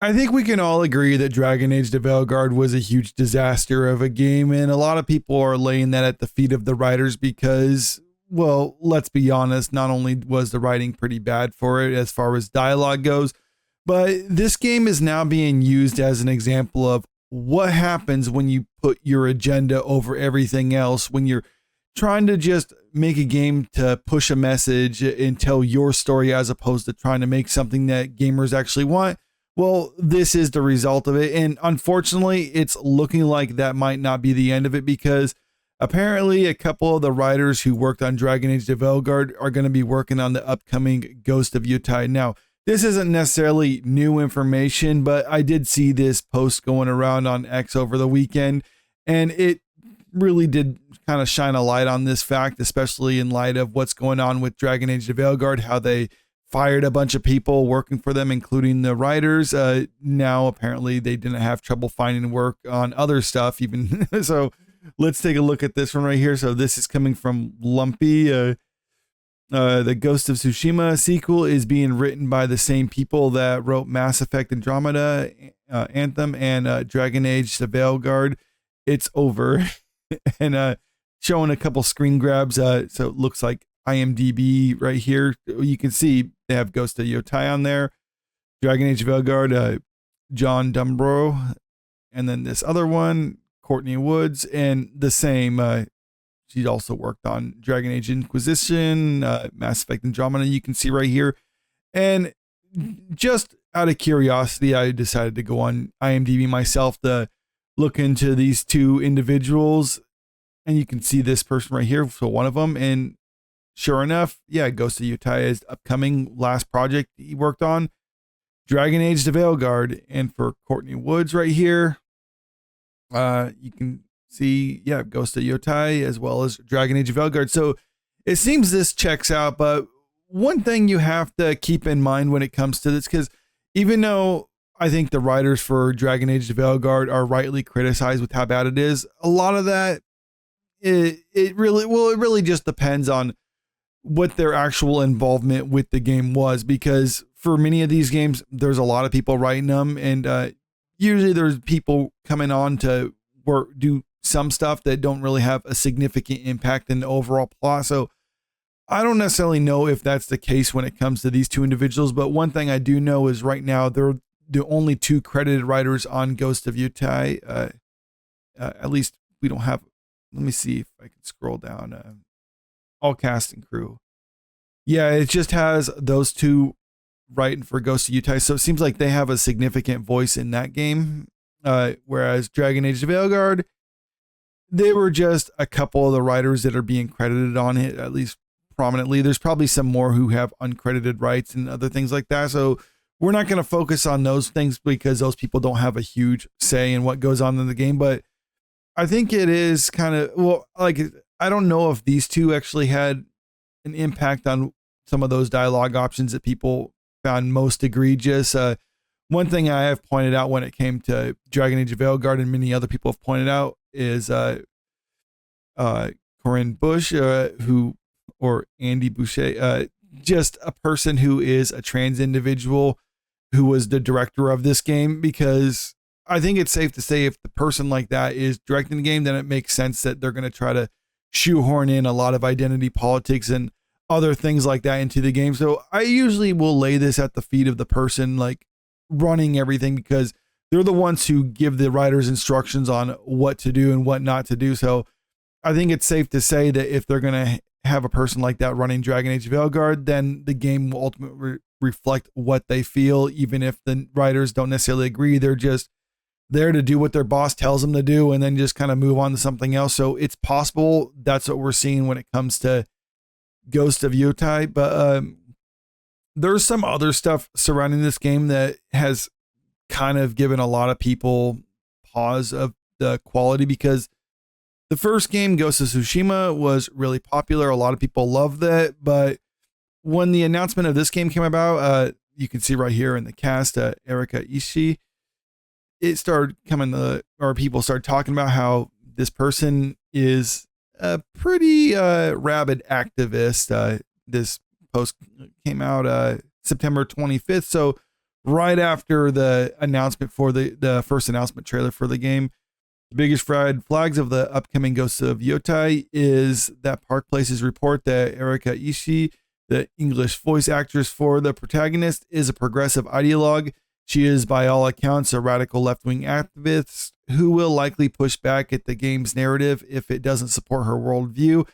I think we can all agree that Dragon Age the Veilguard was a huge disaster of a game, and a lot of people are laying that at the feet of the writers because, well, let's be honest, not only was the writing pretty bad for it as far as dialogue goes, but this game is now being used as an example of what happens when you put your agenda over everything else, when you're trying to just make a game to push a message and tell your story as opposed to trying to make something that gamers actually want. Well, this is the result of it. And unfortunately, it's looking like that might not be the end of it because apparently a couple of the writers who worked on Dragon Age the Veilguard are going to be working on the upcoming Ghost of Yotei. Now, this isn't necessarily new information, but I did see this post going around on X over the weekend, and it really did kind of shine a light on this fact, especially in light of what's going on with Dragon Age the Veilguard, how they fired a bunch of people working for them, including the writers. Now, apparently, they didn't have trouble finding work on other stuff, even. So let's take a look at this one right here. So this is coming from Lumpy. The Ghost of Tsushima sequel is being written by the same people that wrote Mass Effect Andromeda, Anthem, and Dragon Age the Veilguard. It's over. And showing a couple screen grabs. So it looks like IMDb right here. You can see they have Ghost of Yotei on there, Dragon Age Veilguard, John Dumbro, and then this other one, Courtney Woods, and the same. She also worked on Dragon Age Inquisition, Mass Effect Andromeda. You can see right here. And just out of curiosity, I decided to go on IMDb myself to look into these two individuals, and you can see this person right here. So one of them, and sure enough, yeah, Ghost of Yotei is upcoming last project he worked on, Dragon Age the Veilguard. And for Courtney Woods right here, you can see, yeah, Ghost of Yotei as well as Dragon Age Veilguard. So it seems this checks out, but one thing you have to keep in mind when it comes to this, because even though I think the writers for Dragon Age the Veilguard are rightly criticized with how bad it is, a lot of that, it really just depends on what their actual involvement with the game was, because for many of these games, there's a lot of people writing them, and usually there's people coming on to work, do some stuff that don't really have a significant impact in the overall plot. So I don't necessarily know if that's the case when it comes to these two individuals, but one thing I do know is right now they're the only two credited writers on Ghost of Yotei. At least we don't have, let me see if I can scroll down. All cast and crew. Yeah, it just has those two writing for Ghost of Yotei. So it seems like they have a significant voice in that game. Whereas Dragon Age the Veilguard, they were just a couple of the writers that are being credited on it, at least prominently. There's probably some more who have uncredited rights and other things like that. So we're not going to focus on those things because those people don't have a huge say in what goes on in the game. But I think it is kind of, well, like, I don't know if these two actually had an impact on some of those dialogue options that people found most egregious. One thing I have pointed out when it came to Dragon Age Veilguard, and many other people have pointed out, is Corinne Bush, or Andy Boucher, just a person who is a trans individual who was the director of this game, because I think it's safe to say if the person like that is directing the game, then it makes sense that they're going to try to shoehorn in a lot of identity politics and other things like that into the game. So I usually will lay this at the feet of the person like running everything, because they're the ones who give the writers instructions on what to do and what not to do. So I think it's safe to say that if they're going to have a person like that running Dragon Age Veilguard, then the game will ultimately reflect what they feel, even if the writers don't necessarily agree. They're just there to do what their boss tells them to do and then just kind of move on to something else. So it's possible that's what we're seeing when it comes to Ghost of Yotei. But there's some other stuff surrounding this game that has kind of given a lot of people pause of the quality, because the first game, Ghost of Tsushima, was really popular. A lot of people loved that. But when the announcement of this game came about, you can see right here in the cast, Erika Ishii, it started coming or people started talking about how this person is a pretty rabid activist. This post came out September 25th. So right after the announcement for the first announcement trailer for the game. The biggest red flags of the upcoming Ghost of Yotei is that Park Place's report that Erika Ishii, the English voice actress for the protagonist, is a progressive ideologue. She is, by all accounts, a radical left-wing activist who will likely push back at the game's narrative if it doesn't support her worldview.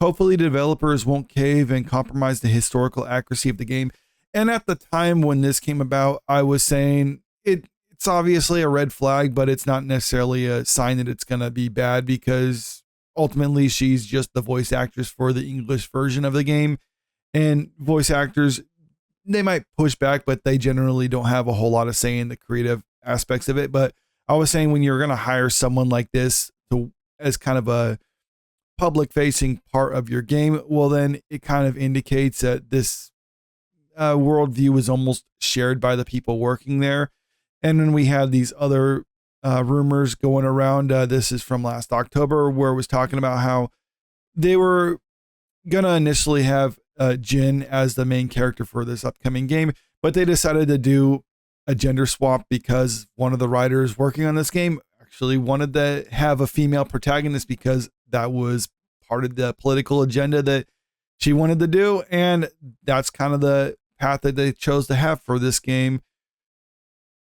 Hopefully, developers won't cave and compromise the historical accuracy of the game. And at the time when this came about, I was saying it's obviously a red flag, but it's not necessarily a sign that it's going to be bad, because ultimately she's just the voice actress for the English version of the game. And voice actors, they might push back, but they generally don't have a whole lot of say in the creative aspects of it. But I was saying, when you're going to hire someone like this as kind of a public facing part of your game, well, then it kind of indicates that this worldview is almost shared by the people working there. And then we had these other rumors going around. This is from last October, where it was talking about how they were going to initially have Jin as the main character for this upcoming game, but they decided to do a gender swap because one of the writers working on this game actually wanted to have a female protagonist, because that was part of the political agenda that she wanted to do. And that's kind of the path that they chose to have for this game.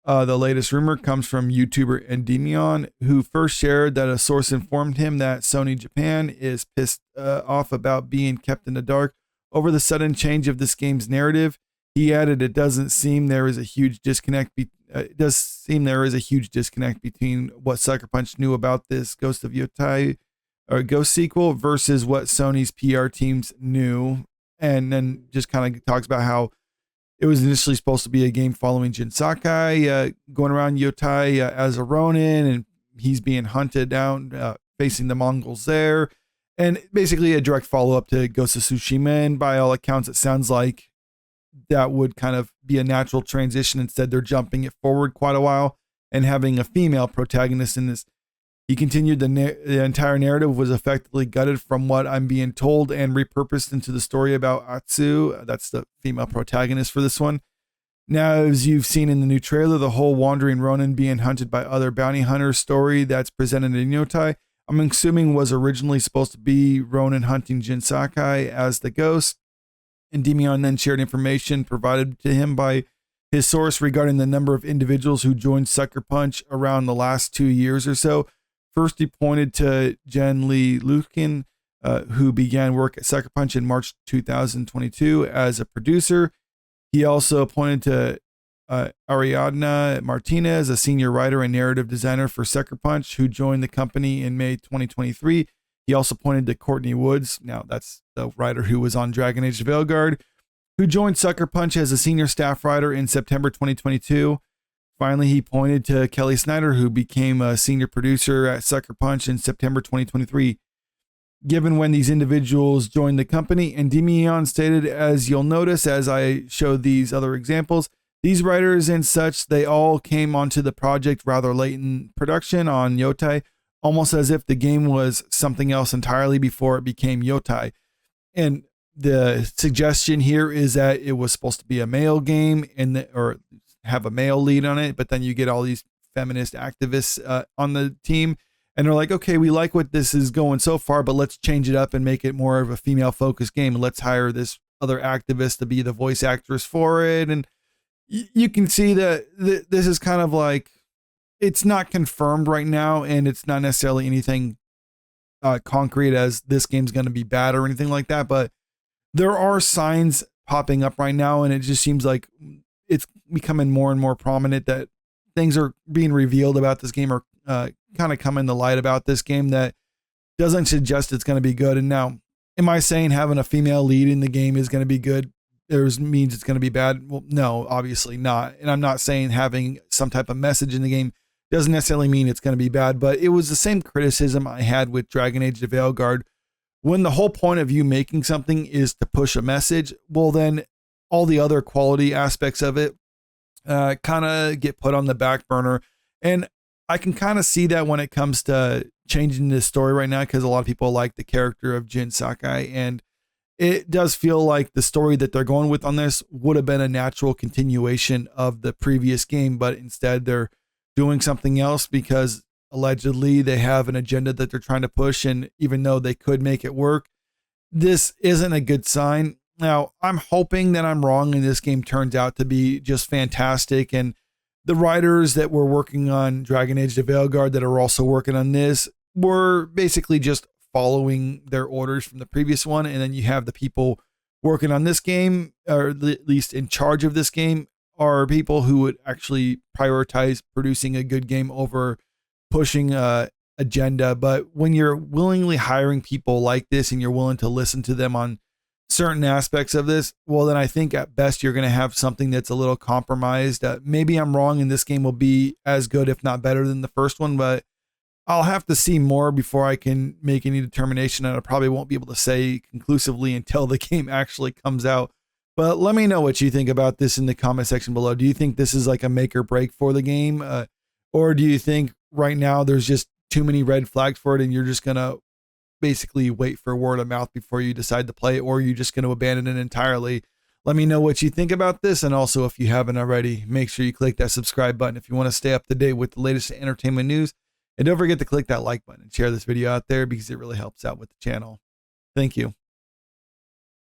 The latest rumor comes from YouTuber Endymion, who first shared that a source informed him that Sony Japan is pissed off about being kept in the dark over the sudden change of this game's narrative. He added, "It does seem there is a huge disconnect between what Sucker Punch knew about this Ghost of Yotei or Ghost sequel versus what Sony's PR teams knew." And then just kind of talks about how it was initially supposed to be a game following Jin Sakai going around Yotei as a Ronin, and he's being hunted down, facing the Mongols there. And basically a direct follow-up to Ghost of Tsushima. And by all accounts, it sounds like that would kind of be a natural transition. Instead, they're jumping it forward quite a while and having a female protagonist in this. He continued, the entire narrative was effectively gutted from what I'm being told and repurposed into the story about Atsu. That's the female protagonist for this one. Now, as you've seen in the new trailer, the whole wandering Ronin being hunted by other bounty hunters story that's presented in Yotei, I'm assuming was originally supposed to be Ronin hunting Jin Sakai as the ghost. Endymion then shared information provided to him by his source regarding the number of individuals who joined Sucker Punch around the last 2 years or so. First, he pointed to Jen Lee Lukin, who began work at Sucker Punch in March 2022 as a producer. He also pointed to Ariadna Martinez, a senior writer and narrative designer for Sucker Punch, who joined the company in May 2023. He also pointed to Courtney Woods, now that's the writer who was on Dragon Age Veilguard, who joined Sucker Punch as a senior staff writer in September 2022. Finally, he pointed to Kelly Snyder, who became a senior producer at Sucker Punch in September 2023. Given when these individuals joined the company, Endymion stated, "As you'll notice as I show these other examples, these writers and such, they all came onto the project rather late in production on Yotei, almost as if the game was something else entirely before it became Yotei." And the suggestion here is that it was supposed to be a male game or have a male lead on it, but then you get all these feminist activists on the team, and they're like, okay, we like what this is going so far, but let's change it up and make it more of a female focused game, and let's hire this other activist to be the voice actress for it. And you can see that this is kind of like, it's not confirmed right now, and it's not necessarily anything concrete as this game's going to be bad or anything like that, but there are signs popping up right now, and it just seems like it's becoming more and more prominent that things are being revealed about this game, or kind of coming to light about this game that doesn't suggest it's going to be good. And now, am I saying having a female lead in the game is going to be good? Means it's going to be bad? Well, no, obviously not. And I'm not saying having some type of message in the game doesn't necessarily mean it's going to be bad, but it was the same criticism I had with Dragon Age the Veilguard. When the whole point of you making something is to push a message, well, then all the other quality aspects of it kind of get put on the back burner. And I can kind of see that when it comes to changing this story right now, because a lot of people like the character of Jin Sakai. And it does feel like the story that they're going with on this would have been a natural continuation of the previous game, but instead they're doing something else because allegedly they have an agenda that they're trying to push. And even though they could make it work, this isn't a good sign. Now, I'm hoping that I'm wrong and this game turns out to be just fantastic. And the writers that were working on Dragon Age: The Veilguard that are also working on this were basically just following their orders from the previous one. And then you have the people working on this game, or at least in charge of this game, are people who would actually prioritize producing a good game over pushing a agenda. But when you're willingly hiring people like this and you're willing to listen to them on certain aspects of this, well, then I think at best you're going to have something that's a little compromised. Maybe I'm wrong and this game will be as good, if not better than the first one, but I'll have to see more before I can make any determination. And I probably won't be able to say conclusively until the game actually comes out. But let me know what you think about this in the comment section below. Do you think this is like a make or break for the game? Or do you think right now there's just too many red flags for it and you're just going to basically wait for word of mouth before you decide to play it, or you're just going to abandon it entirely? Let me know what you think about this. And also, if you haven't already, make sure you click that subscribe button if you want to stay up to date with the latest entertainment news. And don't forget to click that like button and share this video out there because it really helps out with the channel. Thank you.